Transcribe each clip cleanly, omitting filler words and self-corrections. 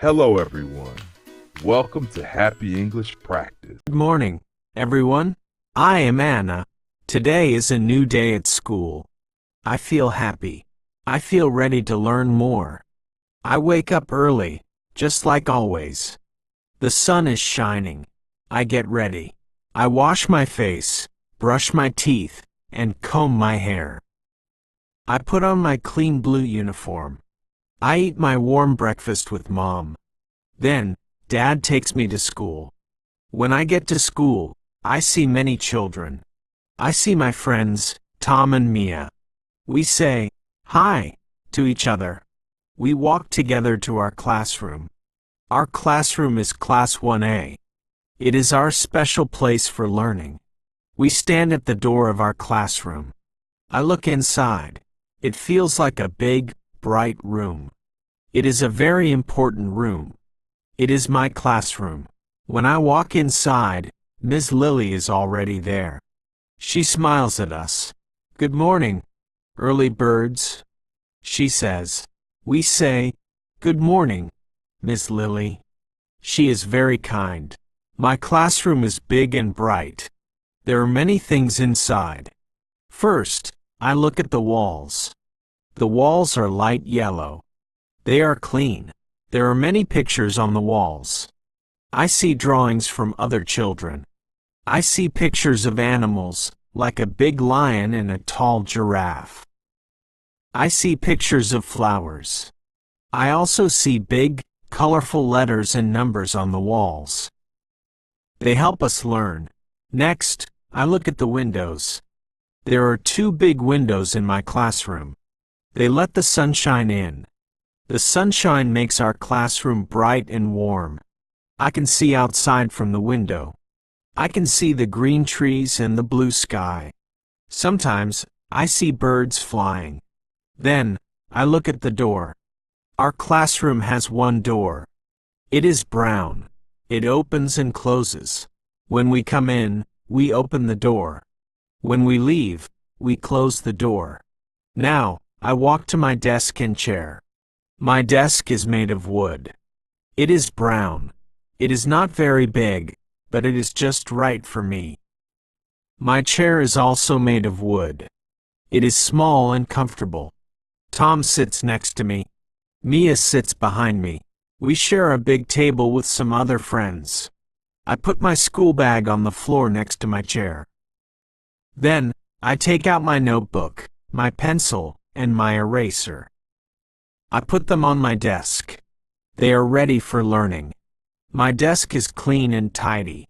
Hello, everyone. Welcome to Happy English Practice. Good morning, everyone. I am Anna. Today is a new day at school. I feel happy. I feel ready to learn more. I wake up early, just like always. The sun is shining. I get ready. I wash my face, brush my teeth, and comb my hair. I put on my clean blue uniform. I eat my warm breakfast with Mom. Then, Dad takes me to school. When I get to school, I see many children. I see my friends, Tom and Mia. We say, "Hi," to each other. We walk together to our classroom. Our classroom is Class 1A. It is our special place for learning. We stand at the door of our classroom. I look inside. It feels like a big, bright room. It is a very important room. It is my classroom. When I walk inside, Ms. Lily is already there. She smiles at us. "Good morning, early birds," she says. We say, "Good morning, Ms. Lily." She is very kind. My classroom is big and bright. There are many things inside. First, I look at the walls. The walls are light yellow. They are clean. There are many pictures on the walls. I see drawings from other children. I see pictures of animals, like a big lion and a tall giraffe. I see pictures of flowers. I also see big, colorful letters and numbers on the walls. They help us learn. Next, I look at the windows. There are two big windows in my classroom. They let the sunshine in. The sunshine makes our classroom bright and warm. I can see outside from the window. I can see the green trees and the blue sky. Sometimes, I see birds flying. Then, I look at the door. Our classroom has one door. It is brown. It opens and closes. When we come in, we open the door. When we leave, we close the door. Now, I walk to my desk and chair. My desk is made of wood. It is brown. It is not very big, but it is just right for me. My chair is also made of wood. It is small and comfortable. Tom sits next to me. Mia sits behind me. We share a big table with some other friends. I put my school bag on the floor next to my chair. Then, I take out my notebook, my pencil, and my eraser. I put them on my desk. They are ready for learning. My desk is clean and tidy.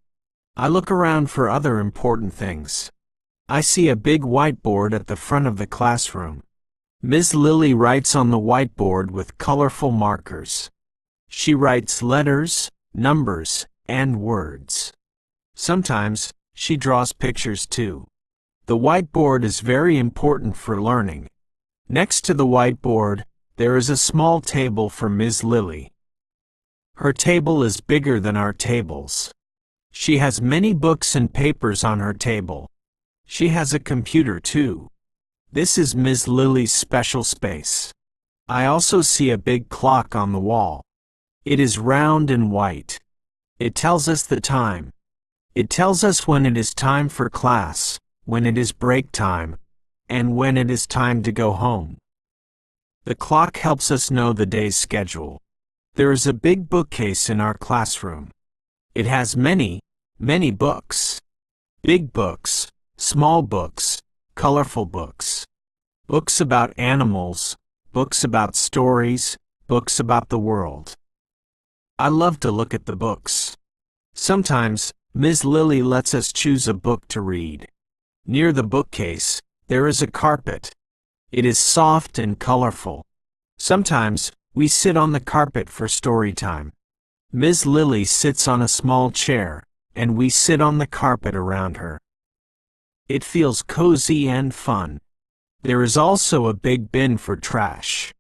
I look around for other important things. I see a big whiteboard at the front of the classroom. Ms. Lily writes on the whiteboard with colorful markers. She writes letters, numbers, and words. Sometimes, she draws pictures too. The whiteboard is very important for learning. Next to the whiteboard, there is a small table for Ms. Lily. Her table is bigger than our tables. She has many books and papers on her table. She has a computer too. This is Ms. Lily's special space. I also see a big clock on the wall. It is round and white. It tells us the time. It tells us when it is time for class, when it is break time, and when it is time to go home. The clock helps us know the day's schedule. There is a big bookcase in our classroom. It has many, many books. Big books, small books, colorful books. Books about animals, books about stories, books about the world. I love to look at the books. Sometimes, Ms. Lily lets us choose a book to read. Near the bookcase, there is a carpet. It is soft and colorful. Sometimes, we sit on the carpet for story time. Ms. Lily sits on a small chair, and we sit on the carpet around her. It feels cozy and fun. There is also a big bin for trash.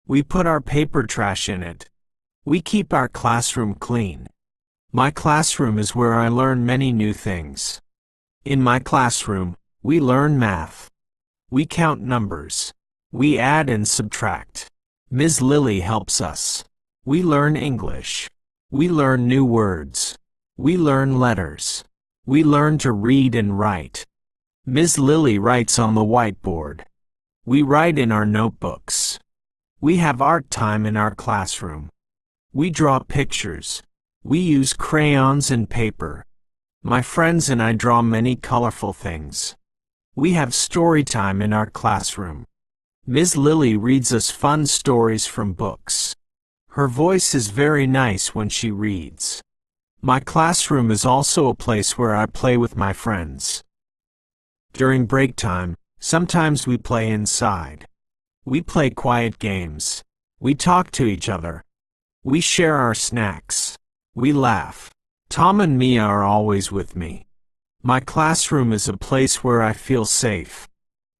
We put our paper trash in it. We keep our classroom clean. My classroom is where I learn many new things. In my classroom, we learn math. We count numbers. We add and subtract. Ms. Lily helps us. We learn English. We learn new words. We learn letters. We learn to read and write. Ms. Lily writes on the whiteboard. We write in our notebooks. We have art time in our classroom. We draw pictures. We use crayons and paper. My friends and I draw many colorful things. We have story time in our classroom. Ms. Lily reads us fun stories from books. Her voice is very nice when she reads. My classroom is also a place where I play with my friends. During break time, sometimes we play inside. We play quiet games. We talk to each other. We share our snacks. We laugh. Tom and Mia are always with me. My classroom is a place where I feel safe.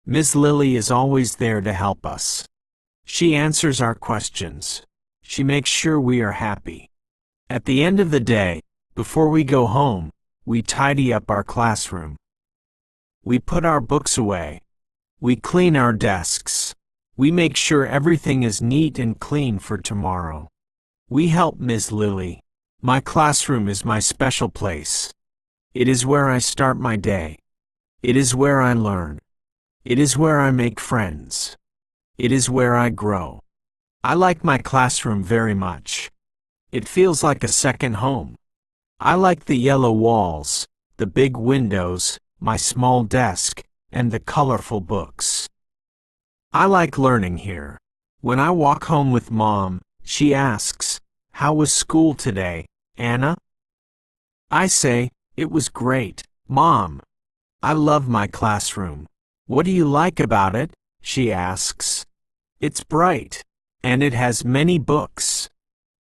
Ms. Lily is always there to help us. She answers our questions. She makes sure we are happy. At the end of the day, before we go home, we tidy up our classroom. We put our books away. We clean our desks. We make sure everything is neat and clean for tomorrow. We help Ms. Lily. My classroom is my special place. It is where I start my day. It is where I learn. It is where I make friends. It is where I grow. I like my classroom very much. It feels like a second home. I like the yellow walls, the big windows, my small desk, and the colorful books. I like learning here. When I walk home with Mom, she asks, "How was school today, Anna?" I say, "It was great, Mom. I love my classroom." "What do you like about it?" she asks. "It's bright, and it has many books.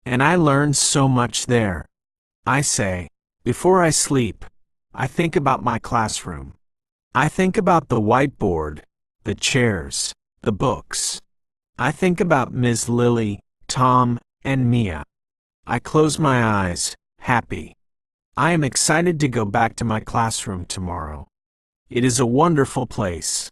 And I learned so much there." I say, "Before I sleep, I think about my classroom. I think about the whiteboard, the chairs, the books. I think about Ms. Lily, Tom, and Mia. I close my eyes, happy. I am excited to go back to my classroom tomorrow. It is a wonderful place."